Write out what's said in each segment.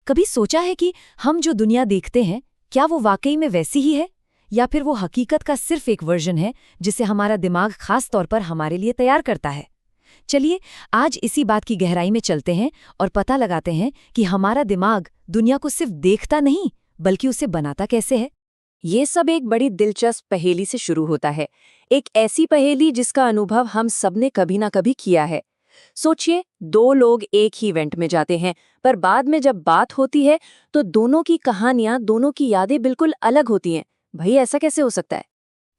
कभी सोचा है कि हम जो दुनिया देखते हैं क्या वो वाकई में वैसी ही है, या फिर वो हकीकत का सिर्फ एक वर्जन है जिसे हमारा दिमाग खास तौर पर हमारे लिए तैयार करता है। चलिए आज इसी बात की गहराई में चलते हैं और पता लगाते हैं कि हमारा दिमाग दुनिया को सिर्फ देखता नहीं बल्कि उसे बनाता कैसे है। ये सब एक बड़ी दिलचस्प पहेली से शुरू होता है, एक ऐसी पहेली जिसका अनुभव हम सबने कभी ना कभी किया है। सोचिए, दो लोग एक ही इवेंट में जाते हैं, पर बाद में जब बात होती है तो दोनों की कहानियां, दोनों की यादें बिल्कुल अलग होती हैं। भाई ऐसा कैसे हो सकता है?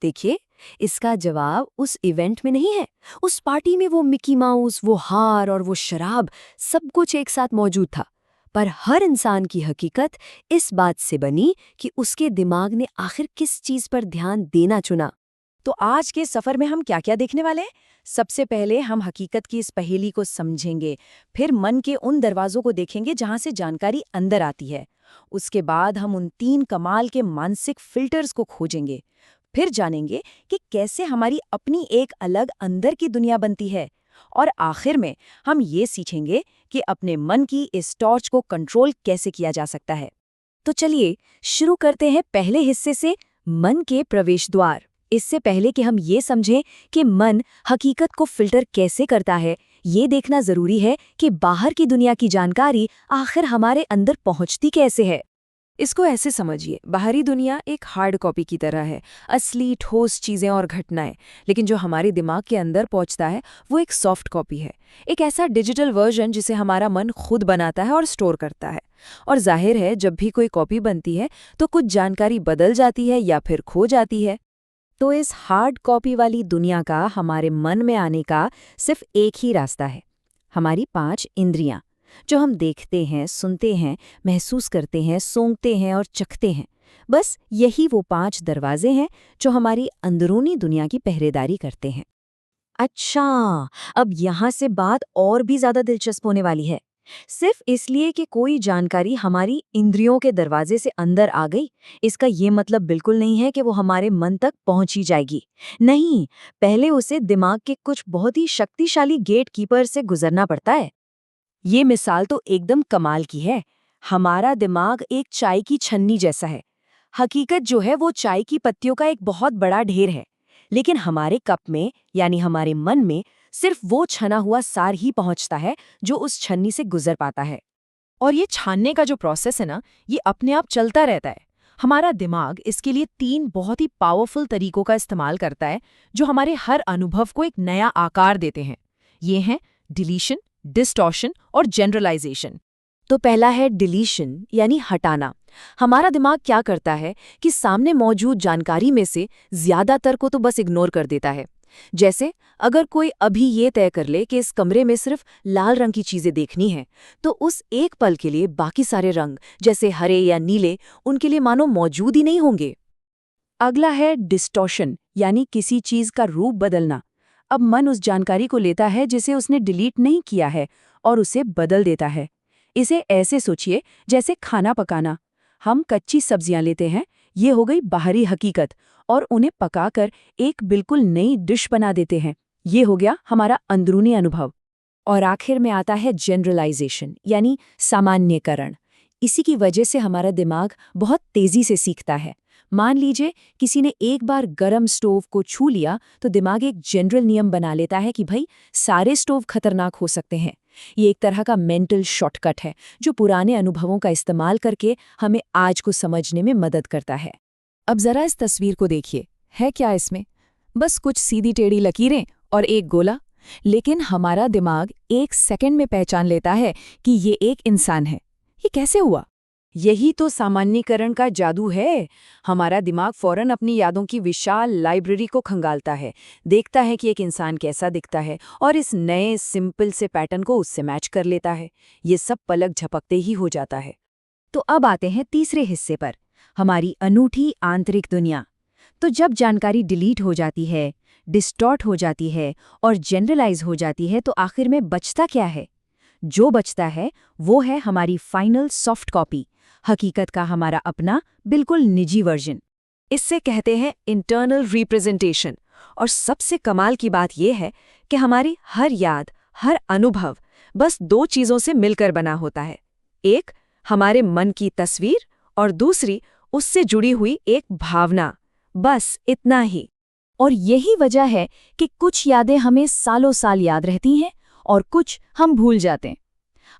देखिए, इसका जवाब उस इवेंट में नहीं है। उस पार्टी में वो मिकी माउस, वो हार और वो शराब, सब कुछ एक साथ मौजूद था। पर हर इंसान की हकीकत इस बात से बनी कि उसके दिमाग ने आखिर किस चीज पर ध्यान देना चुना। तो आज के सफर में हम क्या-क्या देखने वाले हैं? सबसे पहले हम हकीकत की इस पहेली को समझेंगे, फिर मन के उन दरवाजों को देखेंगे जहां से जानकारी अंदर आती है। उसके बाद हम उन 3 कमाल के मानसिक फिल्टर्स को खोजेंगे। फिर जानेंगे कि कैसे हमारी अपनी एक अलग अंदर की दुनिया बनती है। और आखिर में हम ये सीखेंगे कि अपने मन की इस टॉर्च को कंट्रोल कैसे किया जा सकता है। तो चलिए शुरू करते हैं पहले हिस्से से, मन के प्रवेश द्वार। इससे पहले कि हम ये समझें कि मन हकीकत को फिल्टर कैसे करता है, ये देखना जरूरी है कि बाहर की दुनिया की जानकारी आखिर हमारे अंदर पहुंचती कैसे है। इसको ऐसे समझिए, बाहरी दुनिया एक हार्ड कॉपी की तरह है, असली ठोस चीजें और घटनाएं। लेकिन जो हमारे दिमाग के अंदर पहुंचता है वो एक सॉफ्ट कॉपी है, एक ऐसा डिजिटल वर्जन जिसे हमारा मन खुद बनाता है और स्टोर करता है। और जाहिर है, जब भी कोई कॉपी बनती है तो कुछ जानकारी बदल जाती है या फिर खो जाती है। तो इस हार्ड कॉपी वाली दुनिया का हमारे मन में आने का सिर्फ एक ही रास्ता है, हमारी 5 इंद्रियां, जो हम देखते हैं, सुनते हैं, महसूस करते हैं, सूंघते हैं और चखते हैं। बस यही वो 5 दरवाजे हैं जो हमारी अंदरूनी दुनिया की पहरेदारी करते हैं। अच्छा, अब यहाँ से बात और भी ज्यादा दिलचस्प होने वाली है। सिर्फ इसलिए कि कोई जानकारी हमारी इंद्रियों के दरवाजे से अंदर आ गई, इसका ये मतलब बिल्कुल नहीं है कि वो हमारे मन तक पहुंची जाएगी। नहीं, पहले उसे दिमाग के कुछ बहुत ही शक्तिशाली गेट कीपर से गुजरना पड़ता है। ये मिसाल तो एकदम कमाल की है। हमारा दिमाग एक चाय की छन्नी जैसा है। हकीकत जो है वो चाय की पत्तियों का एक बहुत बड़ा ढेर है, लेकिन हमारे कप में यानी हमारे मन में सिर्फ वो छना हुआ सार ही पहुंचता है जो उस छन्नी से गुजर पाता है। और ये छानने का जो प्रोसेस है ना, ये अपने आप चलता रहता है। हमारा दिमाग इसके लिए 3 बहुत ही पावरफुल तरीकों का इस्तेमाल करता है जो हमारे हर अनुभव को एक नया आकार देते हैं। ये हैं डिलीशन, डिस्टॉर्शन और जनरलाइजेशन। तो पहला है डिलीशन यानी हटाना। हमारा दिमाग क्या करता है कि सामने मौजूद जानकारी में से ज्यादातर को तो बस इग्नोर कर देता है। जैसे अगर कोई अभी ये तय कर ले कि इस कमरे में सिर्फ लाल रंग की चीजें देखनी है, तो उस एक पल के लिए बाकी सारे रंग जैसे हरे या नीले उनके लिए मानो मौजूद ही नहीं होंगे। अगला है डिस्टॉर्शन यानी किसी चीज का रूप बदलना। अब मन उस जानकारी को लेता है जिसे उसने डिलीट नहीं किया है और उसे बदल देता है। इसे ऐसे सोचिए जैसे खाना पकाना। हम कच्ची सब्जियां लेते हैं, ये हो गई बाहरी हकीकत, और उन्हें पकाकर एक बिल्कुल नई डिश बना देते हैं। ये हो गया हमारा अंदरूनी अनुभव। और आखिर में आता है जनरलाइजेशन यानी सामान्यकरण। इसी की वजह से हमारा दिमाग बहुत तेजी से सीखता है। मान लीजिए किसी ने एक बार गरम स्टोव को छू लिया तो दिमाग एक जनरल नियम बना लेता है कि भाई सारे स्टोव खतरनाक हो सकते हैं। ये एक तरह का मेंटल शॉर्टकट है जो पुराने अनुभवों का इस्तेमाल करके हमें आज को समझने में मदद करता है। अब जरा इस तस्वीर को देखिए, है क्या इसमें? बस कुछ सीधी टेढ़ी लकीरें और एक गोला। लेकिन हमारा दिमाग 1 सेकंड में पहचान लेता है कि ये एक इंसान है। ये कैसे हुआ? यही तो सामान्यीकरण का जादू है। हमारा दिमाग फौरन अपनी यादों की विशाल लाइब्रेरी को खंगालता है, देखता है कि एक इंसान कैसा दिखता है और इस नए सिंपल से पैटर्न को उससे मैच कर लेता है। ये सब पलक झपकते ही हो जाता है। तो अब आते हैं तीसरे हिस्से पर, हमारी अनूठी आंतरिक दुनिया। तो जब जानकारी डिलीट हो जाती है, डिस्टॉर्ट हो जाती है और जनरलाइज हो जाती है, तो आखिर में बचता क्या है? जो बचता है वो है हमारी फाइनल सॉफ्ट कॉपी, हकीकत का हमारा अपना बिल्कुल निजी वर्जन। इससे कहते हैं इंटरनल रिप्रेजेंटेशन। और सबसे कमाल की बात यह है कि हमारी हर याद, हर अनुभव बस 2 चीज़ों से मिलकर बना होता है। एक, हमारे मन की तस्वीर और दूसरी उससे जुड़ी हुई एक भावना। बस इतना ही। और यही वजह है कि कुछ यादें हमें सालों साल याद रहती हैं और कुछ हम भूल जाते हैं।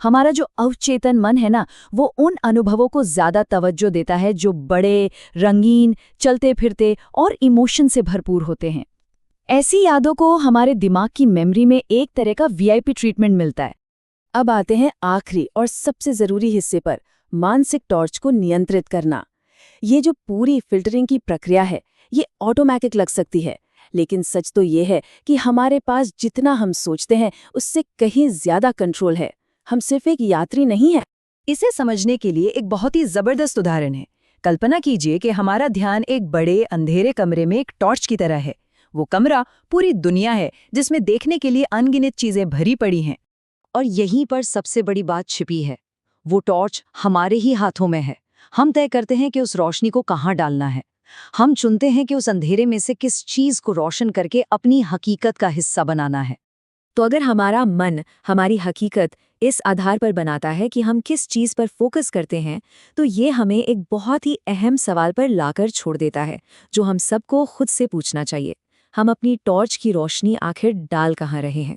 हमारा जो अवचेतन मन है ना, वो उन अनुभवों को ज्यादा तवज्जो देता है जो बड़े, रंगीन, चलते फिरते और इमोशन से भरपूर होते हैं। ऐसी यादों को हमारे दिमाग की मेमोरी में एक तरह का वीआईपी ट्रीटमेंट मिलता है। अब आते हैं आखिरी और सबसे जरूरी हिस्से पर, मानसिक टॉर्च को नियंत्रित करना। ये जो पूरी फिल्टरिंग की प्रक्रिया है, ये ऑटोमेटिक लग सकती है, लेकिन सच तो ये है कि हमारे पास जितना हम सोचते हैं उससे कहीं ज्यादा कंट्रोल है। हम सिर्फ एक यात्री नहीं है। इसे समझने के लिए एक बहुत ही जबरदस्त उदाहरण है। कल्पना कीजिए कि हमारा ध्यान एक बड़े अंधेरे कमरे में एक टॉर्च की तरह है। वो कमरा पूरी दुनिया है जिसमें देखने के लिए अनगिनत चीजें भरी पड़ी हैं। और यहीं पर सबसे बड़ी बात छिपी है। वो टॉर्च हमारे ही हाथों में है। हम तय करते हैं कि उस रोशनी को कहाँ डालना है। हम चुनते हैं कि उस अंधेरे में से किस चीज को रोशन करके अपनी हकीकत का हिस्सा बनाना है। तो अगर हमारा मन हमारी हकीकत इस आधार पर बनाता है कि हम किस चीज़ पर फोकस करते हैं, तो ये हमें एक बहुत ही अहम सवाल पर लाकर छोड़ देता है, जो हम सबको खुद से पूछना चाहिए। हम अपनी टॉर्च की रोशनी आखिर डाल कहाँ रहे हैं?